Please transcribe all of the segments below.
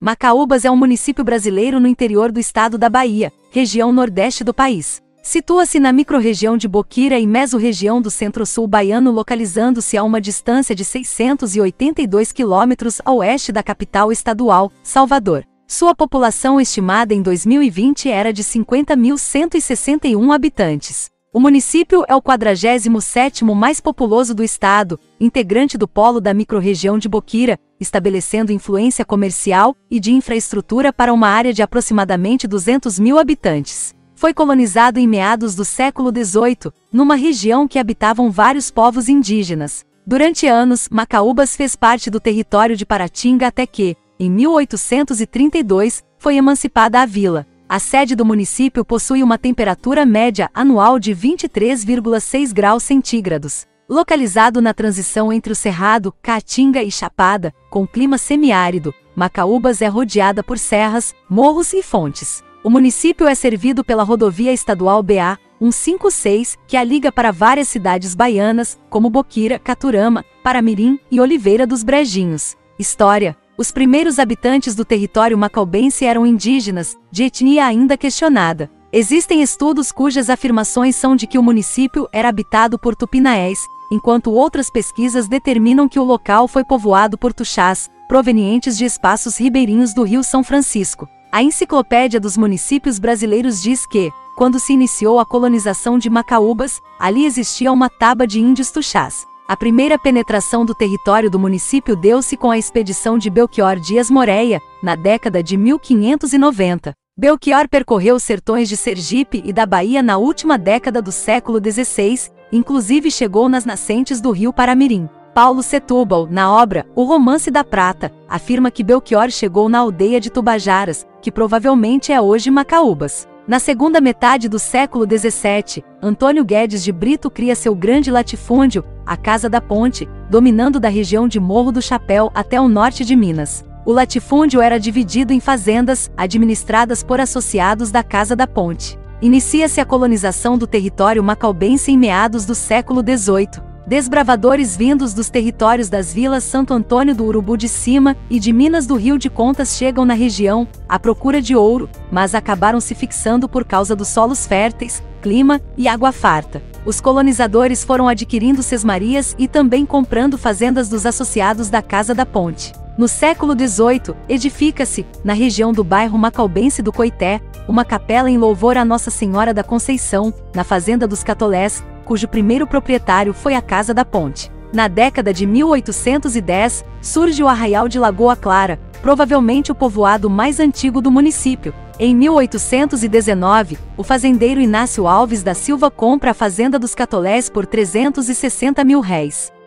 Macaúbas é um município brasileiro no interior do estado da Bahia, região nordeste do país. Situa-se na microrregião de Boquira e mesorregião do centro-sul baiano, localizando-se a uma distância de 682 quilômetros a oeste da capital estadual, Salvador. Sua população estimada em 2020 era de 50.161 habitantes. O município é o 47º mais populoso do estado, integrante do polo da microrregião de Boquira, estabelecendo influência comercial e de infraestrutura para uma área de aproximadamente 200 mil habitantes. Foi colonizado em meados do século XVIII, numa região que habitavam vários povos indígenas. Durante anos, Macaúbas fez parte do território de Paratinga até que, em 1832, foi emancipada a vila. A sede do município possui uma temperatura média anual de 23,6 graus centígrados. Localizado na transição entre o Cerrado, Caatinga e Chapada, com clima semiárido, Macaúbas é rodeada por serras, morros e fontes. O município é servido pela rodovia estadual BA-156, que a liga para várias cidades baianas, como Boquira, Caturama, Paramirim e Oliveira dos Brejinhos. História: os primeiros habitantes do território macaubense eram indígenas, de etnia ainda questionada. Existem estudos cujas afirmações são de que o município era habitado por tupinaés, enquanto outras pesquisas determinam que o local foi povoado por tuxás, provenientes de espaços ribeirinhos do Rio São Francisco. A Enciclopédia dos Municípios Brasileiros diz que, quando se iniciou a colonização de Macaúbas, ali existia uma taba de índios tuxás. A primeira penetração do território do município deu-se com a expedição de Belchior Dias Moreira, na década de 1590. Belchior percorreu os sertões de Sergipe e da Bahia na última década do século XVI, inclusive chegou nas nascentes do rio Paramirim. Paulo Setúbal, na obra O Romance da Prata, afirma que Belchior chegou na aldeia de Tubajaras, que provavelmente é hoje Macaúbas. Na segunda metade do século XVII, Antônio Guedes de Brito cria seu grande latifúndio, a Casa da Ponte, dominando da região de Morro do Chapéu até o norte de Minas. O latifúndio era dividido em fazendas, administradas por associados da Casa da Ponte. Inicia-se a colonização do território macaubense em meados do século XVIII. Desbravadores vindos dos territórios das vilas Santo Antônio do Urubu de Cima e de Minas do Rio de Contas chegam na região, à procura de ouro, mas acabaram se fixando por causa dos solos férteis, clima e água farta. Os colonizadores foram adquirindo sesmarias e também comprando fazendas dos associados da Casa da Ponte. No século XVIII, edifica-se, na região do bairro macaubense do Coité, uma capela em louvor a Nossa Senhora da Conceição, na fazenda dos Catolés, cujo primeiro proprietário foi a Casa da Ponte. Na década de 1810, surge o Arraial de Lagoa Clara, provavelmente o povoado mais antigo do município. Em 1819, o fazendeiro Inácio Alves da Silva compra a fazenda dos Catolés por R$360 mil.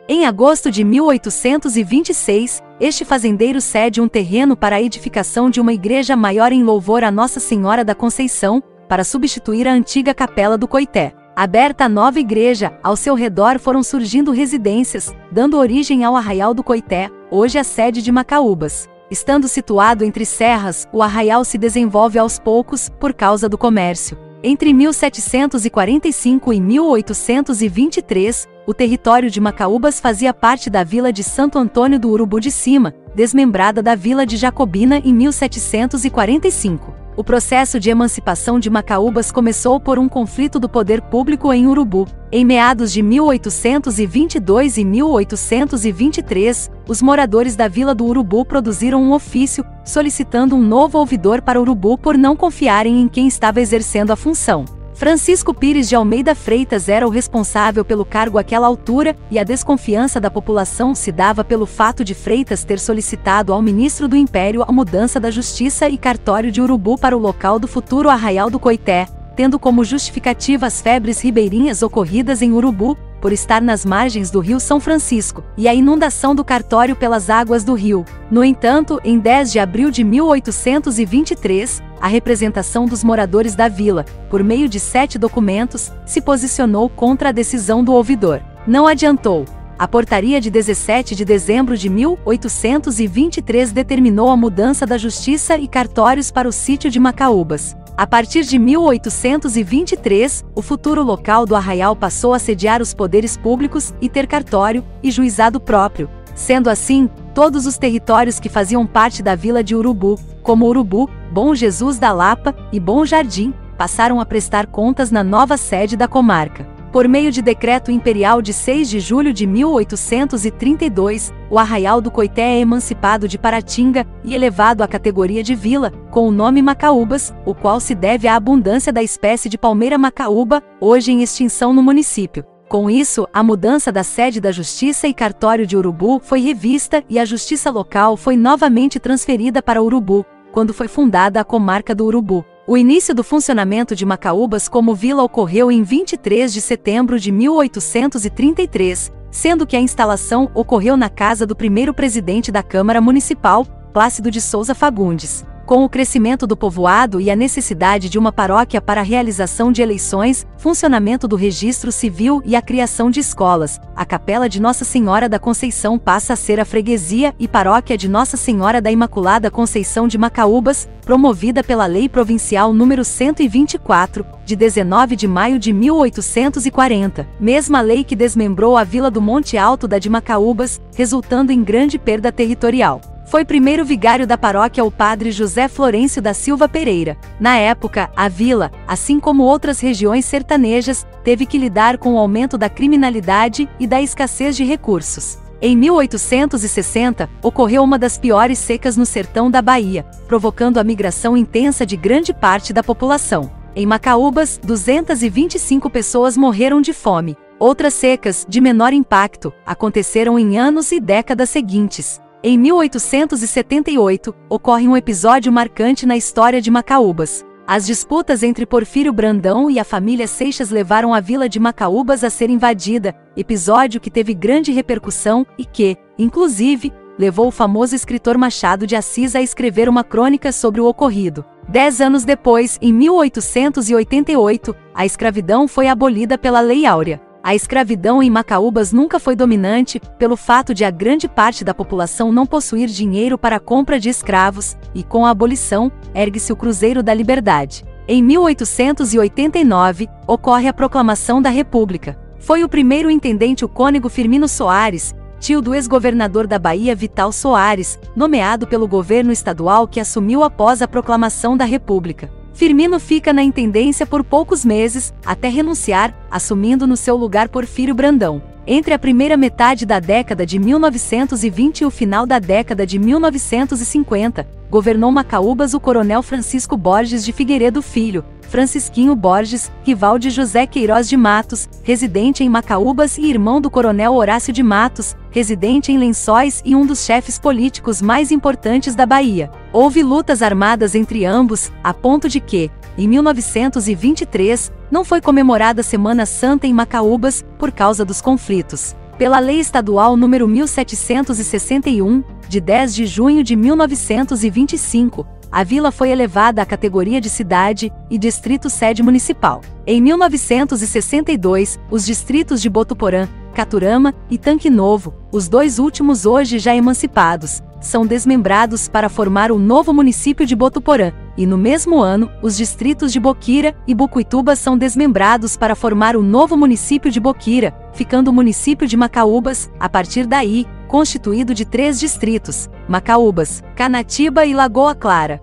Em agosto de 1826, este fazendeiro cede um terreno para a edificação de uma igreja maior em louvor a Nossa Senhora da Conceição, para substituir a antiga capela do Coité. Aberta a nova igreja, ao seu redor foram surgindo residências, dando origem ao Arraial do Coité, hoje a sede de Macaúbas. Estando situado entre serras, o arraial se desenvolve aos poucos, por causa do comércio. Entre 1745 e 1823, o território de Macaúbas fazia parte da vila de Santo Antônio do Urubu de Cima, desmembrada da vila de Jacobina em 1745. O processo de emancipação de Macaúbas começou por um conflito do poder público em Urubu. Em meados de 1822 e 1823, os moradores da vila do Urubu produziram um ofício, solicitando um novo ouvidor para Urubu por não confiarem em quem estava exercendo a função. Francisco Pires de Almeida Freitas era o responsável pelo cargo àquela altura, e a desconfiança da população se dava pelo fato de Freitas ter solicitado ao ministro do Império a mudança da Justiça e Cartório de Urubu para o local do futuro Arraial do Coité, tendo como justificativa as febres ribeirinhas ocorridas em Urubu, por estar nas margens do Rio São Francisco, e a inundação do cartório pelas águas do rio. No entanto, em 10 de abril de 1823, a representação dos moradores da vila, por meio de 7 documentos, se posicionou contra a decisão do ouvidor. Não adiantou. A portaria de 17 de dezembro de 1823 determinou a mudança da Justiça e cartórios para o sítio de Macaúbas. A partir de 1823, o futuro local do arraial passou a sediar os poderes públicos e ter cartório e juizado próprio. Sendo assim, todos os territórios que faziam parte da vila de Urubu, como Urubu, Bom Jesus da Lapa e Bom Jardim, passaram a prestar contas na nova sede da comarca. Por meio de decreto imperial de 6 de julho de 1832, o Arraial do Coité é emancipado de Paratinga e elevado à categoria de vila, com o nome Macaúbas, o qual se deve à abundância da espécie de palmeira macaúba, hoje em extinção no município. Com isso, a mudança da sede da Justiça e Cartório de Urubu foi revista e a Justiça local foi novamente transferida para Urubu, quando foi fundada a comarca do Urubu. O início do funcionamento de Macaúbas como vila ocorreu em 23 de setembro de 1833, sendo que a instalação ocorreu na casa do primeiro presidente da Câmara Municipal, Plácido de Souza Fagundes. Com o crescimento do povoado e a necessidade de uma paróquia para a realização de eleições, funcionamento do registro civil e a criação de escolas, a Capela de Nossa Senhora da Conceição passa a ser a freguesia e paróquia de Nossa Senhora da Imaculada Conceição de Macaúbas, promovida pela Lei Provincial nº 124, de 19 de maio de 1840, mesma lei que desmembrou a vila do Monte Alto da de Macaúbas, resultando em grande perda territorial. Foi primeiro vigário da paróquia o padre José Florencio da Silva Pereira. Na época, a vila, assim como outras regiões sertanejas, teve que lidar com o aumento da criminalidade e da escassez de recursos. Em 1860, ocorreu uma das piores secas no sertão da Bahia, provocando a migração intensa de grande parte da população. Em Macaúbas, 225 pessoas morreram de fome. Outras secas, de menor impacto, aconteceram em anos e décadas seguintes. Em 1878, ocorre um episódio marcante na história de Macaúbas. As disputas entre Porfírio Brandão e a família Seixas levaram a vila de Macaúbas a ser invadida, episódio que teve grande repercussão e que, inclusive, levou o famoso escritor Machado de Assis a escrever uma crônica sobre o ocorrido. 10 anos depois, em 1888, a escravidão foi abolida pela Lei Áurea. A escravidão em Macaúbas nunca foi dominante, pelo fato de a grande parte da população não possuir dinheiro para a compra de escravos, e com a abolição, ergue-se o Cruzeiro da Liberdade. Em 1889, ocorre a Proclamação da República. Foi o primeiro intendente o cônego Firmino Soares, tio do ex-governador da Bahia Vital Soares, nomeado pelo governo estadual que assumiu após a Proclamação da República. Firmino fica na intendência por poucos meses, até renunciar, assumindo no seu lugar Porfírio Brandão. Entre a primeira metade da década de 1920 e o final da década de 1950, governou Macaúbas o coronel Francisco Borges de Figueiredo Filho, Francisquinho Borges, rival de José Queiroz de Matos, residente em Macaúbas e irmão do coronel Horácio de Matos, residente em Lençóis e um dos chefes políticos mais importantes da Bahia. Houve lutas armadas entre ambos, a ponto de que, em 1923, não foi comemorada a Semana Santa em Macaúbas, por causa dos conflitos. Pela Lei Estadual nº 1761, de 10 de junho de 1925, a vila foi elevada à categoria de cidade e distrito sede municipal. Em 1962, os distritos de Botuporã, Caturama e Tanque Novo, os dois últimos hoje já emancipados, são desmembrados para formar o novo município de Botuporã, e no mesmo ano, os distritos de Boquira e Bucuituba são desmembrados para formar o novo município de Boquira, ficando o município de Macaúbas, a partir daí, constituído de 3 distritos: Macaúbas, Canatiba e Lagoa Clara.